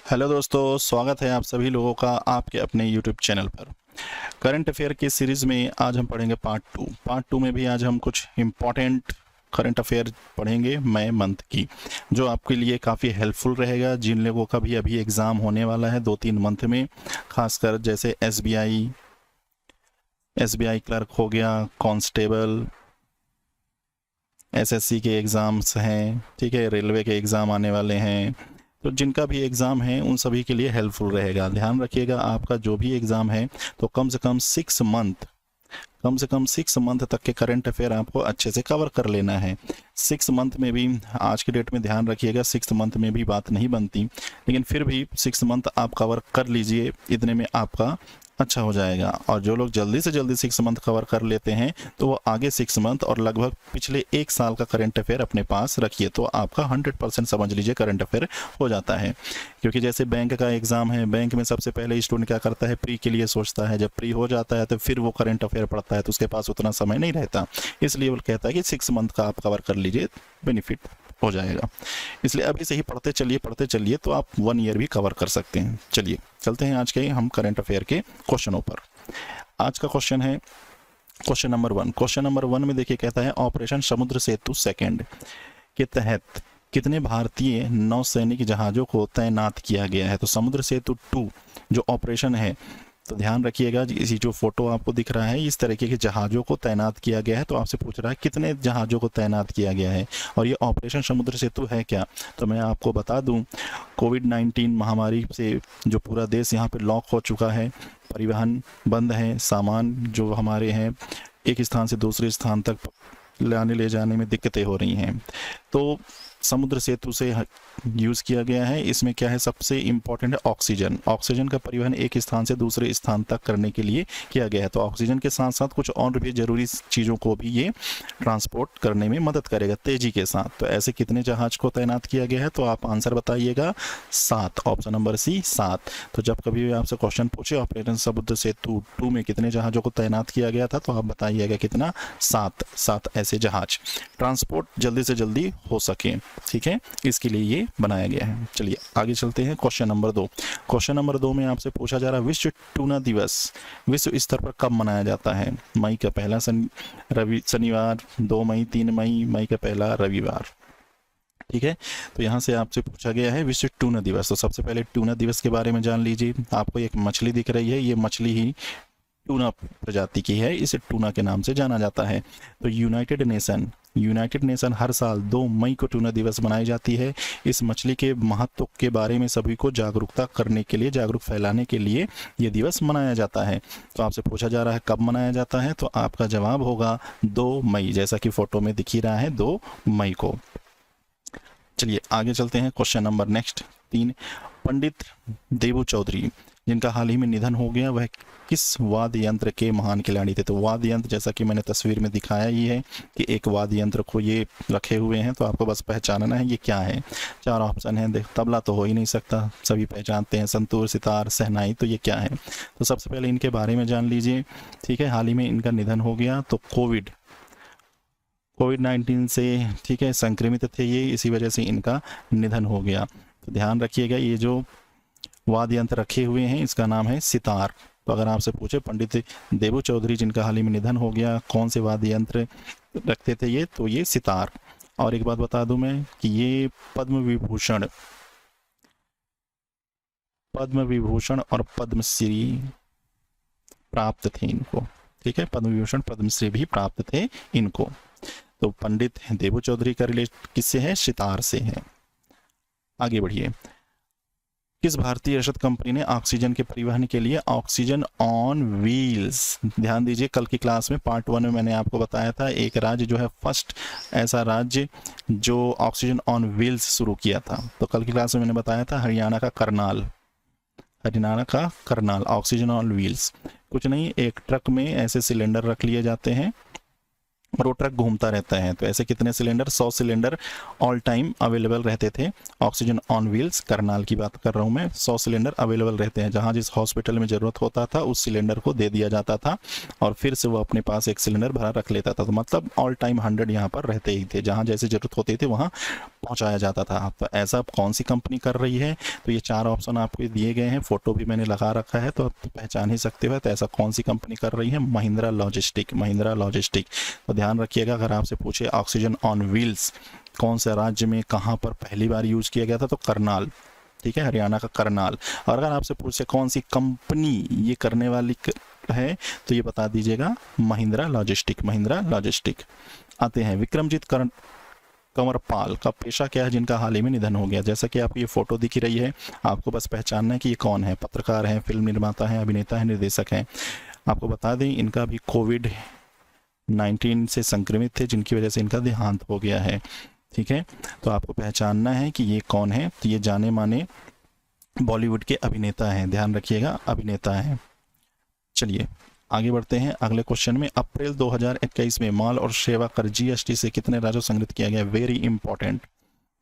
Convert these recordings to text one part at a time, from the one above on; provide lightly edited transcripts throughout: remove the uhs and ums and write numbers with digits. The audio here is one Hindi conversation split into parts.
हेलो दोस्तों, स्वागत है आप सभी लोगों का आपके अपने यूट्यूब चैनल पर। करंट अफेयर की सीरीज़ में आज हम पढ़ेंगे पार्ट टू में भी आज हम कुछ इम्पॉर्टेंट करंट अफेयर पढ़ेंगे मई मंथ की, जो आपके लिए काफ़ी हेल्पफुल रहेगा जिन लोगों का भी अभी एग्ज़ाम होने वाला है 2-3 मंथ में। खासकर जैसे एसबीआई क्लर्क हो गया, कांस्टेबल, एसएससी के एग्ज़ाम्स हैं, ठीक है, रेलवे के एग्ज़ाम आने वाले हैं, तो जिनका भी एग्ज़ाम है उन सभी के लिए हेल्पफुल रहेगा। ध्यान रखिएगा, आपका जो भी एग्ज़ाम है तो कम से कम 6 मंथ तक के करंट अफेयर आपको अच्छे से कवर कर लेना है। 6 मंथ में भी आज के डेट में ध्यान रखिएगा, 6 मंथ में भी बात नहीं बनती, लेकिन फिर भी 6 मंथ आप कवर कर लीजिए, इतने में आपका अच्छा हो जाएगा। और जो लोग जल्दी से जल्दी 6 मंथ कवर कर लेते हैं तो वो आगे 6 मंथ और लगभग पिछले 1 साल का करंट अफेयर अपने पास रखिए, तो आपका 100% समझ लीजिए करंट अफेयर हो जाता है। क्योंकि जैसे बैंक का एग्ज़ाम है, बैंक में सबसे पहले स्टूडेंट क्या करता है, प्री के लिए सोचता है, जब प्री हो जाता है तो फिर वो करंट अफेयर पढ़ता है, तो उसके पास उतना समय नहीं रहता, इसलिए वो कहता है कि 6 मंथ का आप कवर कर लीजिए, बेनिफिट हो जाएगा। इसलिए अभी से ही पढ़ते चलिए तो आप 1 ईयर भी कवर कर सकते हैं। चलिए चलते हैं आज के हम करंट अफेयर के क्वेश्चनों पर। आज का क्वेश्चन है क्वेश्चन नंबर 1। क्वेश्चन नंबर 1 में देखिए, कहता है ऑपरेशन समुद्र सेतु सेकंड के तहत कितने भारतीय नौसैनिक जहाज़ों को तैनात किया गया है। तो समुद्र सेतु 2 जो ऑपरेशन है, तो ध्यान रखिएगा, इसी जो फोटो आपको दिख रहा है इस तरीके के जहाज़ों को तैनात किया गया है। तो आपसे पूछ रहा है कितने जहाज़ों को तैनात किया गया है और ये ऑपरेशन समुद्र सेतु है क्या। तो मैं आपको बता दूं, कोविड-19 महामारी से जो पूरा देश यहाँ पे लॉक हो चुका है, परिवहन बंद है, सामान जो हमारे हैं एक स्थान से दूसरे स्थान तक लाने ले जाने में दिक्कतें हो रही हैं, तो समुद्र सेतु से यूज़ किया गया है। इसमें क्या है, सबसे इम्पॉर्टेंट है ऑक्सीजन का परिवहन एक स्थान से दूसरे स्थान तक करने के लिए किया गया है। तो ऑक्सीजन के साथ साथ कुछ और भी ज़रूरी चीज़ों को भी ये ट्रांसपोर्ट करने में मदद करेगा तेज़ी के साथ। तो ऐसे कितने जहाज़ को तैनात किया गया है, तो आप आंसर बताइएगा 7, ऑप्शन नंबर सी 7। तो जब कभी भी आपसे क्वेश्चन पूछे ऑपरेशन समुद्र सेतु 2 में कितने जहाज़ों को तैनात किया गया था, तो आप बताइएगा कितना, 7 ऐसे जहाज, ट्रांसपोर्ट जल्दी से जल्दी हो सके, ठीक है, इसके लिए ये बनाया गया है। चलिए आगे चलते हैं। Question number 2। क्वेश्चन नंबर 2 में आपसे पूछा जा रहा है विश्व टूना दिवस विश्व स्तर पर कब मनाया जाता है। मई का पहला शनिवार, 2 मई, 3 मई, मई का पहला रविवार, ठीक है। तो यहाँ से आपसे पूछा गया है विश्व टूना दिवस। तो सबसे पहले टूना दिवस के बारे में जान लीजिए। आपको एक मछली दिख रही है, ये मछली ही टूना प्रजाति की है, इसे टूना के नाम से जाना जाता है। तो यूनाइटेड नेशन हर साल 2 मई को टूना दिवस मनाई जाती है। इस मछली के महत्व के बारे में सभी को जागरूक फैलाने के लिए ये दिवस मनाया जाता है। तो आपसे पूछा जा रहा है कब मनाया जाता है, तो आपका जवाब होगा 2 मई, जैसा कि फोटो में दिख ही रहा है, 2 मई को। चलिए आगे चलते हैं। Question number next 3। पंडित देबू चौधरी जिनका हाल ही में निधन हो गया, वह किस वाद्य यंत्र के महान खिलाड़ी थे। तो वाद्य यंत्र, जैसा कि मैंने तस्वीर में दिखाया ही है कि एक वाद्य यंत्र को ये रखे हुए हैं, तो आपको बस पहचानना है ये क्या है। 4 ऑप्शन है, देख तबला तो हो ही नहीं सकता, सभी पहचानते हैं, संतूर, सितार, शहनाई, तो ये क्या है। तो सबसे पहले इनके बारे में जान लीजिए, ठीक है। हाल ही में इनका निधन हो गया, तो कोविड-19 से, ठीक है, संक्रमित थे ये, इसी वजह से इनका निधन हो गया। तो ध्यान रखिएगा, ये जो वाद्य यंत्र रखे हुए हैं इसका नाम है सितार। तो अगर आपसे पूछे पंडित देबू चौधरी जिनका हाल ही में निधन हो गया, कौन से वाद्य यंत्र रखते थे ये, तो ये सितार। और एक बात बता दूं मैं कि ये पद्म विभूषण और पद्मश्री प्राप्त थे इनको, ठीक है, पद्म विभूषण पद्मश्री भी प्राप्त थे इनको। तो पंडित देबू चौधरी का रिलेट किससे है, सितार से है। आगे बढ़िए। किस भारतीय रसद कंपनी ने ऑक्सीजन के परिवहन के लिए ऑक्सीजन ऑन व्हील्स, ध्यान दीजिए, कल की क्लास में पार्ट 1 में मैंने आपको बताया था एक राज्य जो है फर्स्ट ऐसा राज्य जो ऑक्सीजन ऑन व्हील्स शुरू किया था। तो कल की क्लास में मैंने बताया था हरियाणा का करनाल ऑक्सीजन ऑन व्हील्स। कुछ नहीं, एक ट्रक में ऐसे सिलेंडर रख लिए जाते हैं रोटरक घूमता रहता है। तो ऐसे कितने cylinder, 100 cylinder all time available रहते थे। ऑक्सीजन ऑन व्हील्स करनाल की बात कर रहा हूँ मैं, 100 सिलेंडर अवेलेबल रहते हैं, जहाँ जिस हॉस्पिटल में ज़रूरत होता था उस सिलेंडर को दे दिया जाता था और फिर से वो अपने पास एक सिलेंडर भरा रख लेता था। तो मतलब ऑल टाइम 100 यहाँ पर रहते ही थे, जहाँ जैसे ज़रूरत होती थी वहाँ पहुँचाया जाता था। तो ऐसा कौन सी कंपनी कर रही है, तो ये 4 ऑप्शन आपको दिए गए हैं, फोटो भी मैंने लगा रखा है तो आप पहचान ही सकते हो। तो ऐसा कौन सी कंपनी कर रही है, महिंद्रा लॉजिस्टिक, महिंद्रा लॉजिस्टिक। तो ध्यान रखिएगा, अगर आपसे पूछे ऑक्सीजन ऑन व्हील्स कौन से राज्य में कहाँ पर पहली बार यूज किया गया था, तो करनाल, ठीक है, हरियाणा का करनाल। और अगर आपसे पूछे कौन सी कंपनी ये करने वाली है, तो ये बता दीजिएगा महिंद्रा लॉजिस्टिक, महिंद्रा लॉजिस्टिक। आते हैं विक्रमजीत कंवरपाल का पेशा क्या है, जिनका हाल ही में निधन हो गया। जैसा कि आपको ये फोटो दिख रही है, आपको बस पहचानना है कि ये कौन है, पत्रकार हैं, फिल्म निर्माता हैं, अभिनेता हैं, निर्देशक हैं। आपको बता दें इनका भी कोविड-19 से संक्रमित थे, जिनकी वजह से इनका देहांत हो गया है, ठीक है। तो आपको पहचानना है कि ये कौन है, तो ये जाने माने बॉलीवुड के अभिनेता हैं, ध्यान रखिएगा, अभिनेता हैं। चलिए आगे बढ़ते हैं अगले क्वेश्चन में। अप्रैल 2021 में माल और सेवा कर जीएसटी से कितने राजस्व संग्रहित किया गया, वेरी इंपॉर्टेंट,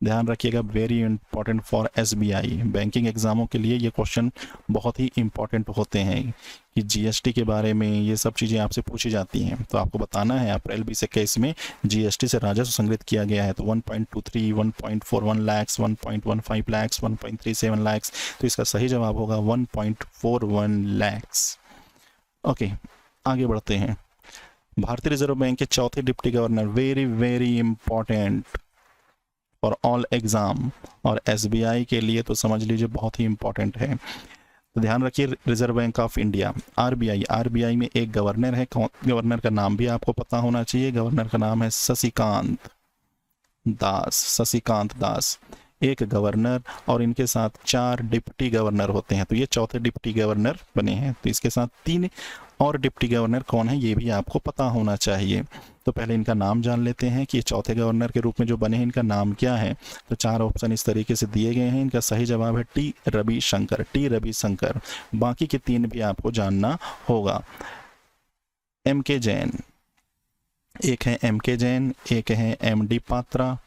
ध्यान रखिएगा, very important for SBI. Banking एग्जामों के लिए ये क्वेश्चन बहुत ही इंपॉर्टेंट होते हैं कि जीएसटी के बारे में ये सब चीज़ें आपसे पूछी जाती हैं। तो आपको बताना है अप्रैल 2021 में जीएसटी से राजस्व संग्रहित किया गया है, तो 1.23, 1.41 लाख, 1.15 लाख, 1.37 लाख। तो इसका सही जवाब होगा 1.41 लाख। ओके, आगे बढ़ते हैं। भारतीय रिजर्व बैंक के चौथे deputy governor, very very important for all exam, और एसबीआई के लिए तो समझ लीजिए बहुत ही इंपॉर्टेंट है। तो ध्यान रखिए, reserve bank of India, RBI, RBI में एक गवर्नर है, गवर्नर का नाम भी आपको पता होना चाहिए, गवर्नर का नाम है शशिकांत दास, शशिकांत दास। एक गवर्नर और इनके साथ 4 डिप्टी गवर्नर होते हैं, तो ये चौथे डिप्टी गवर्नर बने हैं। तो इसके साथ 3 और डिप्टी गवर्नर कौन है, ये भी आपको पता होना चाहिए। तो पहले इनका नाम जान लेते हैं कि चौथे गवर्नर के रूप में जो बने हैं इनका नाम क्या है। तो 4 ऑप्शन इस तरीके से दिए गए हैं, इनका सही जवाब है टी रविशंकर, टी रविशंकर। बाकी के 3 भी आपको जानना होगा। एम के जैन, एक है एम के जैन, एक है M D Patra,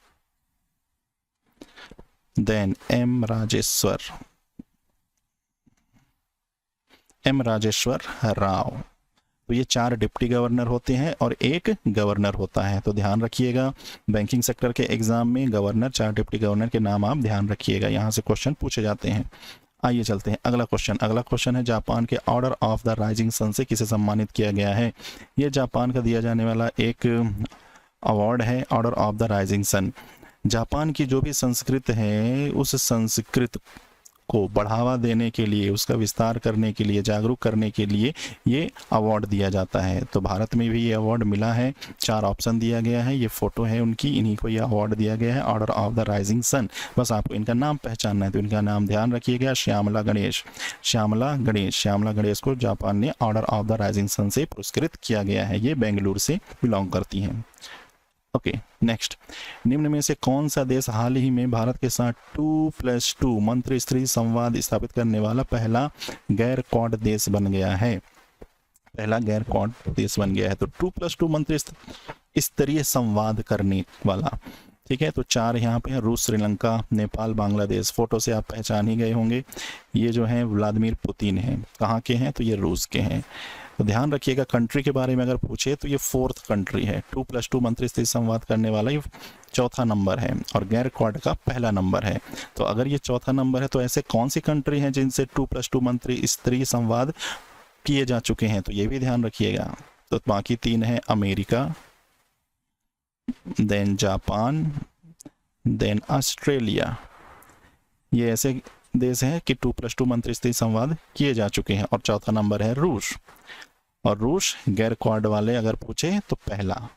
then M Rajeshwar Rao. तो ये 4 डिप्टी गवर्नर होते हैं और एक गवर्नर होता है। तो ध्यान रखिएगा, बैंकिंग सेक्टर के एग्जाम में गवर्नर, 4 डिप्टी गवर्नर के नाम आप ध्यान रखिएगा, यहाँ से क्वेश्चन पूछे जाते हैं। आइए चलते हैं अगला क्वेश्चन। अगला क्वेश्चन है जापान के order of the rising sun से किसे सम्मानित किया गया है। ये जापान का दिया जाने वाला एक अवार्ड है, order of the rising sun. Japan की जो भी संस्कृत है उस संस्कृत को बढ़ावा देने के लिए, उसका विस्तार करने के लिए, जागरूक करने के लिए ये अवार्ड दिया जाता है। तो भारत में भी ये अवार्ड मिला है, 4 ऑप्शन दिया गया है, ये फोटो है उनकी, इन्हीं को ये अवार्ड दिया गया है, order of the rising sun. बस आपको इनका नाम पहचानना है, तो इनका नाम ध्यान रखिएगा, श्यामला गणेश, श्यामला गणेश। श्यामला गणेश को जापान ने order of the rising sun से पुरस्कृत किया गया है, ये बेंगलुरु से बिलोंग करती हैं। ओके, नेक्स्ट, निम्न में से कौन सा देश हाल ही में भारत के साथ 2+2 मंत्री स्तरीय संवाद स्थापित करने वाला पहला गैर क्वाड देश बन गया है, पहला गैर क्वाड देश बन गया है। तो 2+2 मंत्री स्तरीय संवाद करने वाला, ठीक है। तो 4 यहाँ पे हैं, रूस, श्रीलंका, नेपाल, बांग्लादेश। फोटो से आप पहचान ही गए होंगे, ये जो हैं व्लादिमीर पुतिन हैं। कहाँ के हैं, तो ये रूस के हैं। तो ध्यान रखिएगा, कंट्री के बारे में अगर पूछे तो ये 4th कंट्री है। 2+2 मंत्री स्तरीय संवाद करने वाला ये 4था नंबर है और गैर क्वाड का पहला नंबर है। तो अगर ये 4था नंबर है तो ऐसे कौन सी कंट्री हैं जिनसे 2+2 मंत्री स्तरीय संवाद किए जा चुके हैं, तो ये भी ध्यान रखिएगा। तो बाकी 3 है America, then Japan, then Australia. ये ऐसे देश हैं कि 2+2 मंत्री स्तरीय संवाद किए जा चुके हैं। और 4था नंबर है रूस, और रूस गैर क्वाड वाले अगर पूछे तो पहला।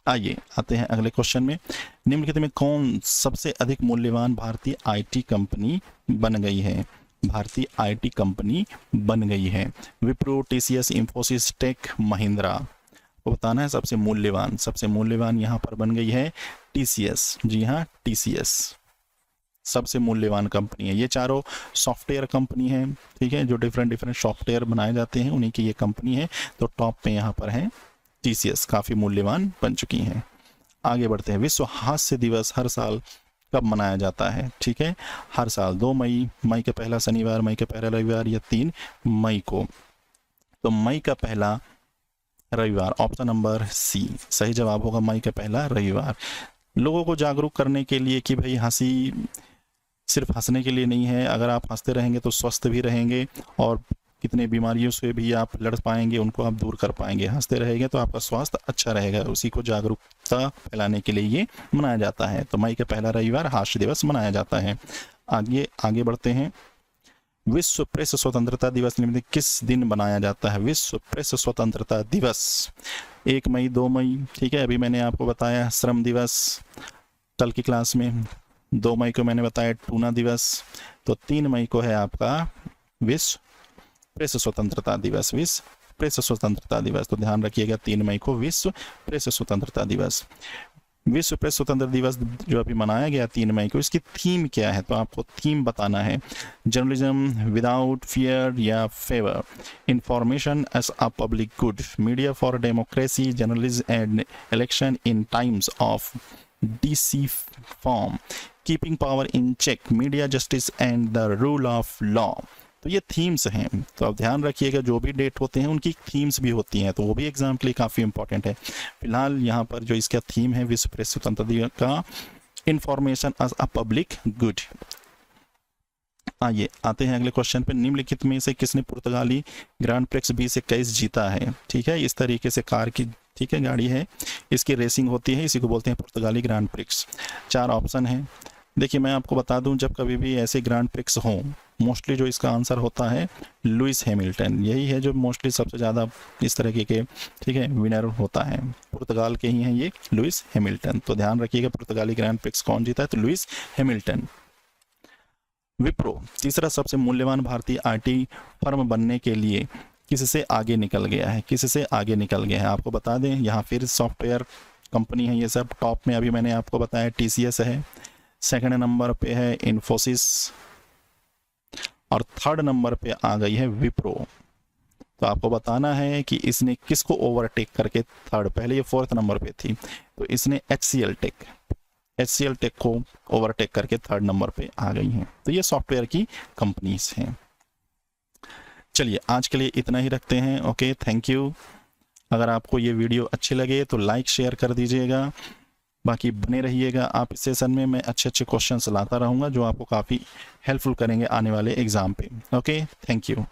आइए आते हैं अगले क्वेश्चन में। निम्नलिखित में कौन सबसे अधिक मूल्यवान भारतीय आईटी कंपनी बन गई है, भारतीय आईटी कंपनी बन गई है। विप्रो, टीसीएस, इंफोसिस, टेक महिंद्रा। वो बताना है सबसे मूल्यवान यहाँ पर बन गई है टीसीएस। जी हाँ, टीसीएस सबसे मूल्यवान कंपनी है। ये चारों सॉफ्टवेयर कंपनी है, ठीक है, जो डिफरेंट सॉफ्टवेयर बनाए जाते हैं, उन्हीं की ये कंपनी है। तो टॉप पे यहाँ पर है TCS काफ़ी मूल्यवान बन चुकी हैं। आगे बढ़ते हैं। विश्व हास्य दिवस हर साल कब मनाया जाता है? ठीक है, हर साल 2 मई, मई का पहला शनिवार, मई का पहला रविवार या 3 मई को। तो मई का पहला रविवार, ऑप्शन नंबर सी सही जवाब होगा, मई का पहला रविवार। लोगों को जागरूक करने के लिए कि भाई हंसी सिर्फ हंसने के लिए नहीं है, अगर आप हंसते रहेंगे तो स्वस्थ भी रहेंगे और कितने बीमारियों से भी आप लड़ पाएंगे, उनको आप दूर कर पाएंगे। हंसते रहेंगे तो आपका स्वास्थ्य अच्छा रहेगा, उसी को जागरूकता फैलाने के लिए ये मनाया जाता है। तो मई का पहला रविवार हास्य दिवस मनाया जाता है। आगे बढ़ते हैं। विश्व प्रेस स्वतंत्रता दिवस निम्नलिखित किस दिन मनाया जाता है? विश्व प्रेस स्वतंत्रता दिवस 1 मई, 2 मई, ठीक है, अभी मैंने आपको बताया श्रम दिवस कल की क्लास में। 2 मई को मैंने बताया टूना दिवस। तो 3 मई को है आपका विश्व प्रेस स्वतंत्रता दिवस, विश्व प्रेस स्वतंत्रता दिवस। तो ध्यान रखिएगा 3 मई को विश्व प्रेस स्वतंत्रता दिवस। विश्व प्रेस स्वतंत्रता दिवस जो अभी मनाया गया 3 मई को, इसकी थीम क्या है? तो आपको थीम बताना है। जर्नलिज्म विदाउट फियर या favour, information as a public good, media for democracy, journalism and election in times of DC form, keeping power in check, media justice and the rule of law. तो ये थीम्स हैं, तो आप ध्यान रखिएगा जो भी डेट होते हैं उनकी थीम्स भी होती हैं, तो वो भी एग्जाम के लिए काफ़ी इंपॉर्टेंट है। फिलहाल यहाँ पर जो इसका थीम है विश्व प्रेस स्वतंत्रता दिवस का, information as a public good. आइए आते हैं अगले क्वेश्चन पे। निम्नलिखित में से किसने पुर्तगाली ग्रांड प्रिक्स 2021 जीता है? ठीक है, इस तरीके से कार की, ठीक है, गाड़ी है, इसकी रेसिंग होती है, इसी को बोलते हैं पुर्तगाली ग्रांड प्रिक्स। 4 ऑप्शन है। देखिए मैं आपको बता दूं, जब कभी भी ऐसे ग्रांड प्रिक्स हों, मोस्टली जो इसका आंसर होता है लुइस हैमिल्टन, यही है जो मोस्टली सबसे ज़्यादा इस तरीके के, ठीक है, विनर होता है। पुर्तगाल के ही हैं ये लुइस हैमिल्टन। तो ध्यान रखिएगा पुर्तगाली ग्रांड प्रिक्स कौन जीता है? तो लुइस हैमिल्टन। विप्रो तीसरा सबसे मूल्यवान भारतीय IT फर्म बनने के लिए किससे आगे निकल गया है? किससे आगे निकल गया है? आपको बता दें, यहाँ फिर सॉफ्टवेयर कंपनी है ये सब। टॉप में अभी मैंने आपको बताया TCS है, सेकंड नंबर पे है इन्फोसिस और थर्ड नंबर पे आ गई है विप्रो। तो आपको बताना है कि इसने किसको ओवरटेक करके थर्ड, पहले ये 4th नंबर पे थी, तो इसने HCL टेक को ओवरटेक करके 3rd नंबर पे आ गई हैं। तो ये सॉफ्टवेयर की कंपनीज हैं। चलिए आज के लिए इतना ही रखते हैं। Okay, thank you. अगर आपको ये वीडियो अच्छे लगे तो लाइक शेयर कर दीजिएगा, बाकी बने रहिएगा आप इस सेशन में। मैं अच्छे क्वेश्चंस लाता रहूँगा जो आपको काफ़ी हेल्पफुल करेंगे आने वाले एग्ज़ाम पे। Okay, thank you.